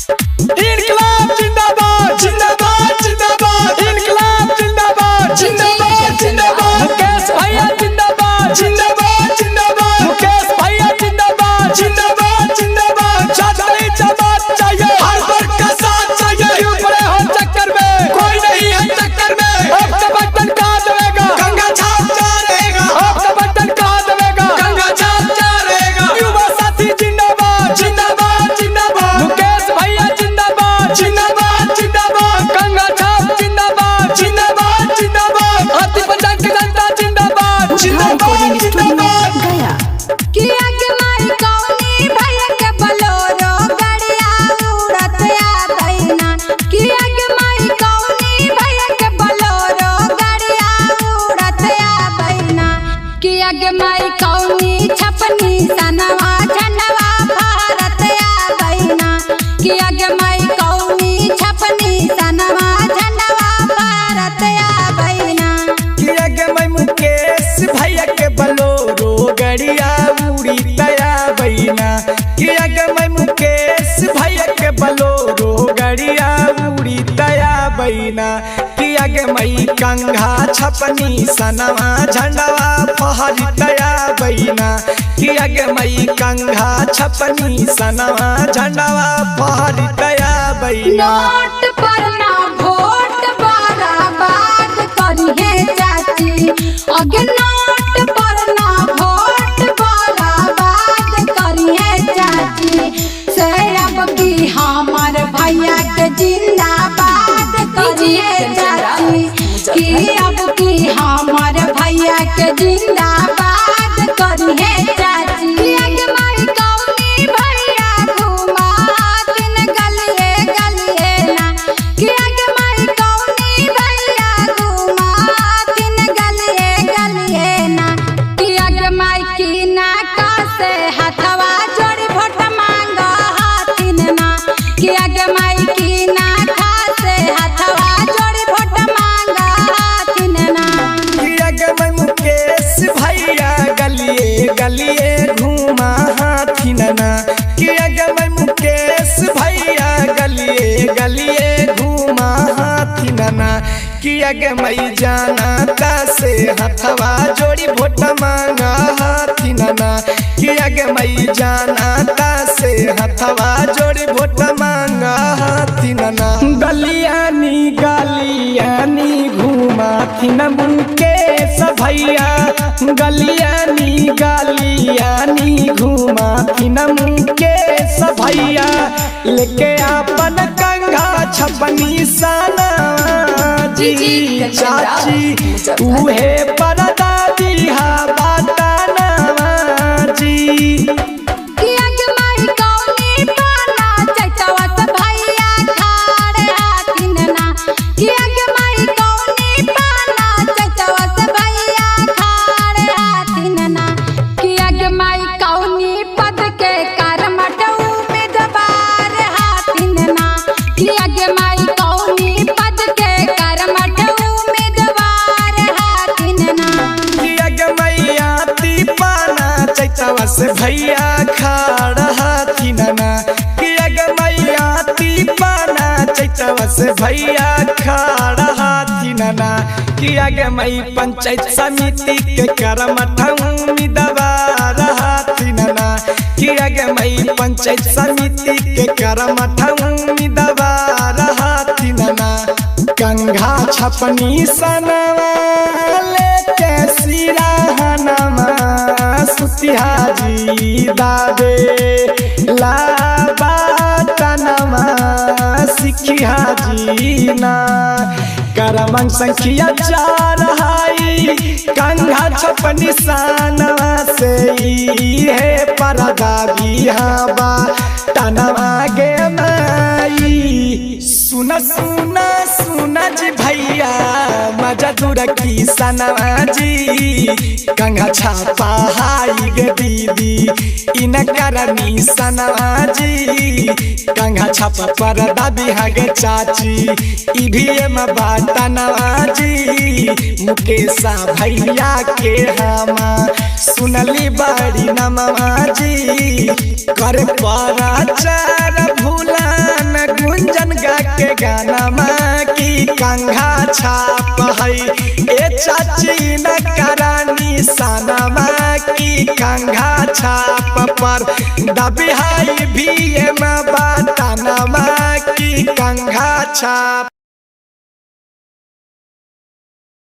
इनकलाब जिंदाबाद जिंदाबाद जिंदाबाद इनकलाब जिंदाबाद जिंदाबाद जिंदाबाद मुकेश भैया जिंदाबाद जिंदाबाद जिंदाबाद मुकेश भैया जिंदाबाद जिंदाबाद जिंदाबाद जाति जमात चाहिए हर वर्ग का साथ चाहिए क्यों पड़े हो चक्कर में कोई नहीं है चक्कर में अब तो बटन कहाँ दबेगा गंगा छाप जा रहेगा अब तो बटन कहाँ दबेगा गंगा छाप जा रहेगा युवा साथी जिंदाबाद जिंदाबाद जिंदाबाद मुकेश भैया जिंदाबाद जिंदाबाद जिंदाबाद गंगा छाप जिंदाबाद जिंदाबाद जिंदाबाद हाथी पंचायत की जनता जिंदाबाद जिंदाबाद जिंदाबाद गया किया के मारी कौनी भैया के बलोरो गड़िया उड़त आ बहिना किया के मारी कौनी भैया के बलोरो गड़िया उड़त आ बहिना किया के मारी कौनी छपनी सनवा झंडवा भारत आ बहिना किया के मारी कौनी छपनी सनवा झंडवा भारत आ बहिना किया के मैं मुकेश भैया के बलोरो गड़िया उड़ी दया बहिना किया के मैं मुकेश भैया के बलोरो गड़िया उड़ी दया बहिना किया के मैं कंघा छपनी सनवा झंडवा फहरी दया बहिना किया के मैं कंघा छपनी सनवा झंडवा फहरी दया बहिना नोट पर ना वोट बर्बाद करिए चाची अगे नोट पर ना वोट बर्बाद करिए चाची से अब की हमार भैया के जिंदाबाद करिए चाची कि अब की हमार भैया के जिंदाबाद करिए चाची अगे माई कौनी भैया घुमा दिन गलिए गलिए ना कि अगे माई कौनी भैया घुमा दिन गलिए गलिए ना कि अगे माई की ना से हथवा जोड़ी भोट मांग हाथिन ना कि अगे माई की ना से हथवा जोड़ी भोट मांग हाथिन ना किया के मैं मुकेश भैया गलिए गलिए घूमा हाथिन ना किया के मैं मुकेश भैया गलिए गलिए घूमा हाथिन ना किया के मैं जानता से हथवा जोड़ी भोट मांगा हाथिन ना किया के मैं जानता से हथवा जोड़ी भोट मांगा हाथिन ना गलियानी घूमा थिन मुकेश भैया गलियानी घूमा थिन मुकेश भैया लेके अपन कंघा छपनी सना जी चाची उहे परदा दिहा बाटाना जी किया के माई कौनी पाना चटवा से भैया खाड़े हाथिन ना किया के माई कौनी पाना चटवा से भैया खाड़े हाथिन ना किया के माई कौनी पद के करमट उम्मीदवार हाथिन ना किया के माई कौनी पद के करमट उम्मीदवार हाथिन ना किया के मैया दीपाना चैतवा से भैया खाड़ हाथिन ना किया के मैया दीपाना चैतवा से भैया खाड़ हाथिन ना किया के मई पंचायत समिति के करमठ उम्मीदवार हाथिन ना किया के मई पंचायत समिति के करमठ उम्मीदवार हाथिन ना कंघा छपनी सनवा लेके सिराहनमा सुतिहाजी दादे लाबाटनमा सिखिहाजी ना करमंग संख्या 4 हाई कंघा छपनी सनवा से है परदा बिहाबा तनवा गे माई सुना सुना सुना जी भैया मजा दूर की सनवा जी कंघा छापा हाई गे दीदी इन करनी सनवा जी कंघा छापा पर दादी हागे चाची ईवीएम बाटनवा जी मुकेशा भैया के हमा सुनली बड़ी नमवा जी कर प्रचार भूला न के गाना माँ की कंघा छाप है ए चाची न करानी साना माँ की कंघा छाप पर दबिहाई भी बताना माँ की कंघा छाप।